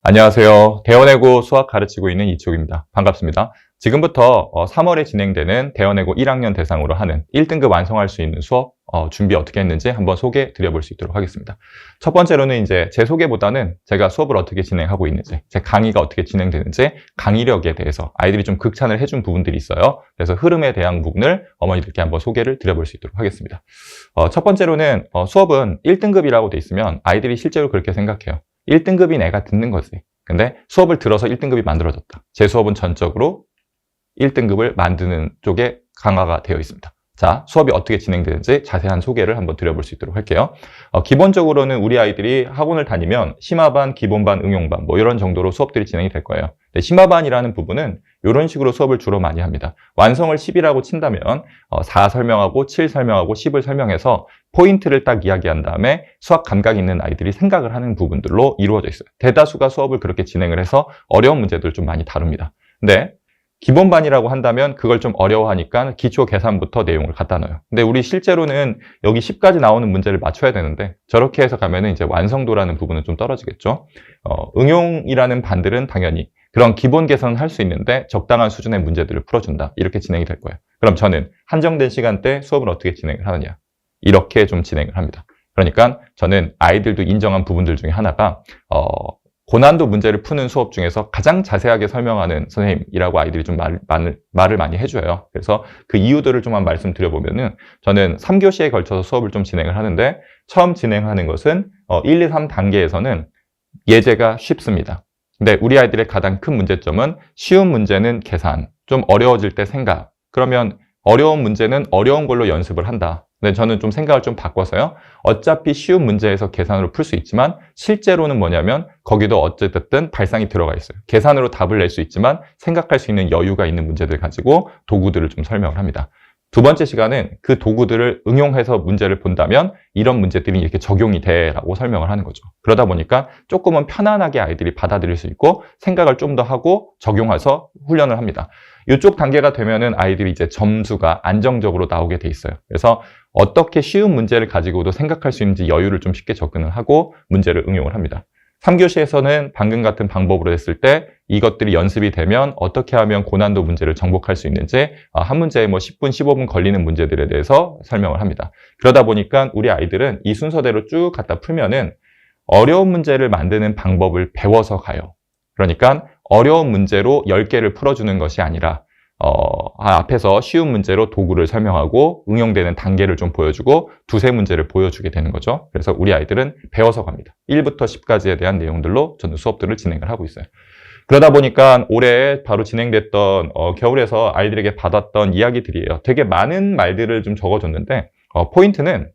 안녕하세요. 대원외고 수학 가르치고 있는 이촉입니다. 반갑습니다. 지금부터 3월에 진행되는 대원외고 1학년 대상으로 하는 1등급 완성할 수 있는 수업 준비 어떻게 했는지 한번 소개 드려볼 수 있도록 하겠습니다. 첫 번째로는 이제 제 소개보다는 제가 수업을 어떻게 진행하고 있는지, 제 강의가 어떻게 진행되는지, 강의력에 대해서 아이들이 좀 극찬을 해준 부분들이 있어요. 그래서 흐름에 대한 부분을 어머니들께 한번 소개를 드려볼 수 있도록 하겠습니다. 첫 번째로는 수업은 1등급이라고 돼 있으면 아이들이 실제로 그렇게 생각해요. 1등급인 애가 듣는 거지. 근데 수업을 들어서 1등급이 만들어졌다. 제 수업은 전적으로 1등급을 만드는 쪽에 강화가 되어 있습니다. 자, 수업이 어떻게 진행되는지 자세한 소개를 한번 드려볼 수 있도록 할게요. 기본적으로는 우리 아이들이 학원을 다니면 심화반, 기본반, 응용반 뭐 이런 정도로 수업들이 진행이 될 거예요. 근데 심화반이라는 부분은 이런 식으로 수업을 주로 많이 합니다. 완성을 10이라고 친다면 4 설명하고 7 설명하고 10을 설명해서 포인트를 딱 이야기한 다음에 수학 감각 있는 아이들이 생각을 하는 부분들로 이루어져 있어요. 대다수가 수업을 그렇게 진행을 해서 어려운 문제들을 좀 많이 다룹니다. 근데 기본반이라고 한다면 그걸 좀 어려워하니까 기초 계산부터 내용을 갖다 넣어요. 근데 우리 실제로는 여기 10까지 나오는 문제를 맞춰야 되는데 저렇게 해서 가면은 이제 완성도라는 부분은 좀 떨어지겠죠. 응용이라는 반들은 당연히 그런 기본 계산은 할 수 있는데 적당한 수준의 문제들을 풀어준다. 이렇게 진행이 될 거예요. 그럼 저는 한정된 시간대 수업을 어떻게 진행을 하느냐. 이렇게 좀 진행을 합니다. 그러니까 저는 아이들도 인정한 부분들 중에 하나가 고난도 문제를 푸는 수업 중에서 가장 자세하게 설명하는 선생님이라고 아이들이 좀 말을 많이 해줘요. 그래서 그 이유들을 좀만 말씀드려보면은 저는 3교시에 걸쳐서 수업을 좀 진행을 하는데 처음 진행하는 것은 1, 2, 3 단계에서는 예제가 쉽습니다. 근데 우리 아이들의 가장 큰 문제점은 쉬운 문제는 계산, 좀 어려워질 때 생각. 그러면 어려운 문제는 어려운 걸로 연습을 한다. 근데 저는 좀 생각을 좀 바꿔서요. 어차피 쉬운 문제에서 계산으로 풀 수 있지만 실제로는 뭐냐면 거기도 어쨌든 발상이 들어가 있어요. 계산으로 답을 낼 수 있지만 생각할 수 있는 여유가 있는 문제들 가지고 도구들을 좀 설명을 합니다. 두 번째 시간은 그 도구들을 응용해서 문제를 본다면 이런 문제들이 이렇게 적용이 돼라고 설명을 하는 거죠. 그러다 보니까 조금은 편안하게 아이들이 받아들일 수 있고 생각을 좀 더 하고 적용해서 훈련을 합니다. 이쪽 단계가 되면은 아이들이 이제 점수가 안정적으로 나오게 돼 있어요. 그래서 어떻게 쉬운 문제를 가지고도 생각할 수 있는지 여유를 좀 쉽게 접근을 하고 문제를 응용을 합니다. 3교시에서는 방금 같은 방법으로 했을 때 이것들이 연습이 되면 어떻게 하면 고난도 문제를 정복할 수 있는지 한 문제에 뭐 10분, 15분 걸리는 문제들에 대해서 설명을 합니다. 그러다 보니까 우리 아이들은 이 순서대로 쭉 갖다 풀면은 어려운 문제를 만드는 방법을 배워서 가요. 그러니까 어려운 문제로 10개를 풀어주는 것이 아니라 앞에서 쉬운 문제로 도구를 설명하고 응용되는 단계를 좀 보여주고 두세 문제를 보여주게 되는 거죠. 그래서 우리 아이들은 배워서 갑니다. 1부터 10까지에 대한 내용들로 저는 수업들을 진행을 하고 있어요. 그러다 보니까 올해 바로 진행됐던 겨울에서 아이들에게 받았던 이야기들이에요. 되게 많은 말들을 좀 적어줬는데 포인트는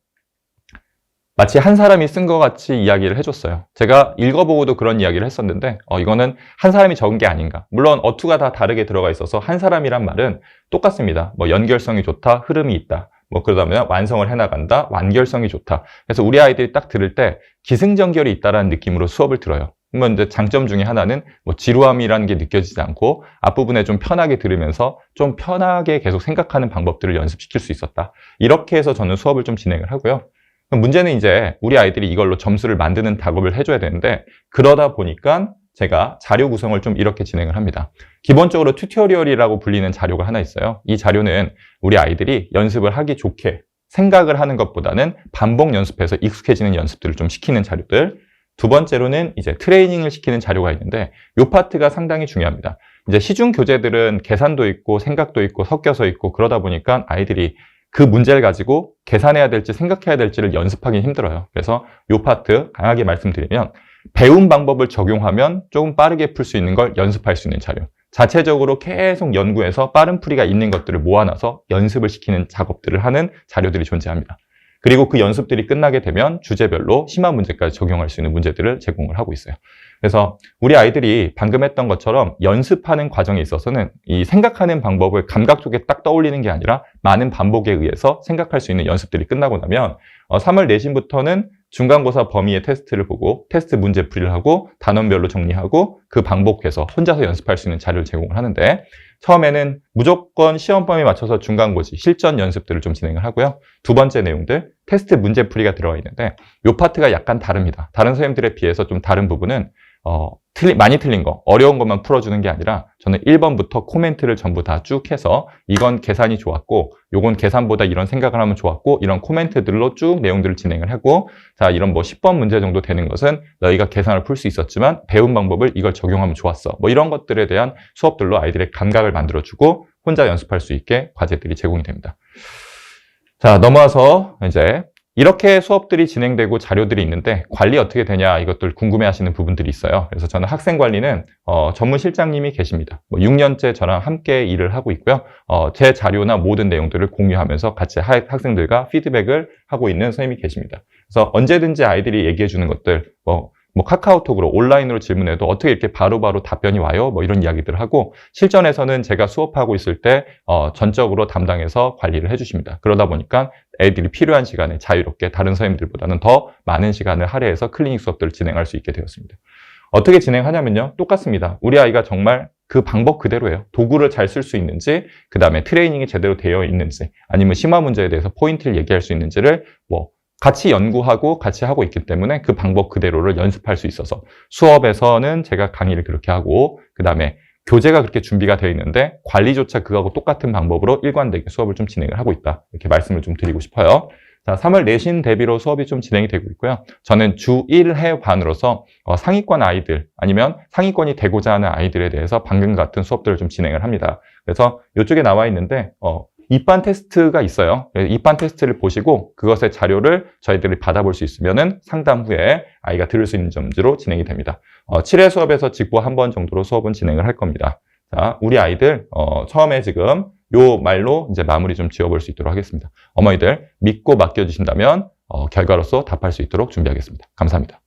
마치 한 사람이 쓴 것 같이 이야기를 해줬어요. 제가 읽어보고도 그런 이야기를 했었는데 이거는 한 사람이 적은 게 아닌가. 물론 어투가 다 다르게 들어가 있어서 한 사람이란 말은 똑같습니다. 뭐 연결성이 좋다, 흐름이 있다. 뭐 그러다 보면 완성을 해나간다, 완결성이 좋다. 그래서 우리 아이들이 딱 들을 때 기승전결이 있다라는 느낌으로 수업을 들어요. 그러면 이제 장점 중에 하나는 뭐 지루함이라는 게 느껴지지 않고 앞부분에 좀 편하게 들으면서 좀 편하게 계속 생각하는 방법들을 연습시킬 수 있었다. 이렇게 해서 저는 수업을 좀 진행을 하고요. 문제는 이제 우리 아이들이 이걸로 점수를 만드는 작업을 해줘야 되는데 그러다 보니까 제가 자료 구성을 좀 이렇게 진행을 합니다. 기본적으로 튜토리얼이라고 불리는 자료가 하나 있어요. 이 자료는 우리 아이들이 연습을 하기 좋게 생각을 하는 것보다는 반복 연습해서 익숙해지는 연습들을 좀 시키는 자료들. 두 번째로는 이제 트레이닝을 시키는 자료가 있는데 이 파트가 상당히 중요합니다. 이제 시중 교재들은 계산도 있고 생각도 있고 섞여서 있고 그러다 보니까 아이들이 그 문제를 가지고 계산해야 될지 생각해야 될지를 연습하기 힘들어요. 그래서 이 파트 강하게 말씀드리면 배운 방법을 적용하면 조금 빠르게 풀 수 있는 걸 연습할 수 있는 자료. 자체적으로 계속 연구해서 빠른 풀이가 있는 것들을 모아놔서 연습을 시키는 작업들을 하는 자료들이 존재합니다. 그리고 그 연습들이 끝나게 되면 주제별로 심화 문제까지 적용할 수 있는 문제들을 제공을 하고 있어요. 그래서 우리 아이들이 방금 했던 것처럼 연습하는 과정에 있어서는 이 생각하는 방법을 감각 속에 딱 떠올리는 게 아니라 많은 반복에 의해서 생각할 수 있는 연습들이 끝나고 나면 3월 내신부터는 중간고사 범위의 테스트를 보고 테스트 문제풀이를 하고 단원별로 정리하고 그 반복해서 혼자서 연습할 수 있는 자료를 제공을 하는데 처음에는 무조건 시험 범위에 맞춰서 중간고시, 실전 연습들을 좀 진행을 하고요. 두 번째 내용들, 테스트 문제풀이가 들어가 있는데 이 파트가 약간 다릅니다. 다른 선생님들에 비해서 좀 다른 부분은 많이 틀린 거, 어려운 것만 풀어주는 게 아니라 저는 1번부터 코멘트를 전부 다 쭉 해서 이건 계산이 좋았고 요건 계산보다 이런 생각을 하면 좋았고 이런 코멘트들로 쭉 내용들을 진행을 하고 자 이런 뭐 10번 문제 정도 되는 것은 너희가 계산을 풀 수 있었지만 배운 방법을 이걸 적용하면 좋았어. 뭐 이런 것들에 대한 수업들로 아이들의 감각을 만들어주고 혼자 연습할 수 있게 과제들이 제공이 됩니다. 자, 넘어와서 이제 이렇게 수업들이 진행되고 자료들이 있는데 관리 어떻게 되냐 이것들 궁금해하시는 부분들이 있어요. 그래서 저는 학생 관리는 전문 실장님이 계십니다. 6년째 저랑 함께 일을 하고 있고요. 제 자료나 모든 내용들을 공유하면서 같이 학생들과 피드백을 하고 있는 선생님이 계십니다. 그래서 언제든지 아이들이 얘기해 주는 것들 뭐 카카오톡으로 온라인으로 질문해도 어떻게 이렇게 바로바로 답변이 와요? 뭐 이런 이야기들을 하고 실전에서는 제가 수업하고 있을 때 전적으로 담당해서 관리를 해주십니다. 그러다 보니까 애들이 필요한 시간에 자유롭게 다른 선생님들보다는 더 많은 시간을 할애해서 클리닉 수업들을 진행할 수 있게 되었습니다. 어떻게 진행하냐면요. 똑같습니다. 우리 아이가 정말 그 방법 그대로예요. 도구를 잘 쓸 수 있는지, 그 다음에 트레이닝이 제대로 되어 있는지, 아니면 심화 문제에 대해서 포인트를 얘기할 수 있는지를 같이 연구하고 같이 하고 있기 때문에 그 방법 그대로를 연습할 수 있어서 수업에서는 제가 강의를 그렇게 하고 그 다음에 교재가 그렇게 준비가 되어 있는데 관리조차 그거하고 똑같은 방법으로 일관되게 수업을 좀 진행을 하고 있다. 이렇게 말씀을 좀 드리고 싶어요. 자, 3월 내신 대비로 수업이 좀 진행이 되고 있고요. 저는 주 1회반으로서 상위권 아이들 아니면 상위권이 되고자 하는 아이들에 대해서 방금 같은 수업들을 좀 진행을 합니다. 그래서 이쪽에 나와 있는데 입반 테스트가 있어요. 입반 테스트를 보시고 그것의 자료를 저희들이 받아볼 수 있으면은 상담 후에 아이가 들을 수 있는 점으로 진행이 됩니다. 7회 수업에서 직보 한 번 정도로 수업은 진행을 할 겁니다. 자, 우리 아이들 처음에 지금 요 말로 이제 마무리 좀 지어볼 수 있도록 하겠습니다. 어머니들 믿고 맡겨주신다면 결과로서 답할 수 있도록 준비하겠습니다. 감사합니다.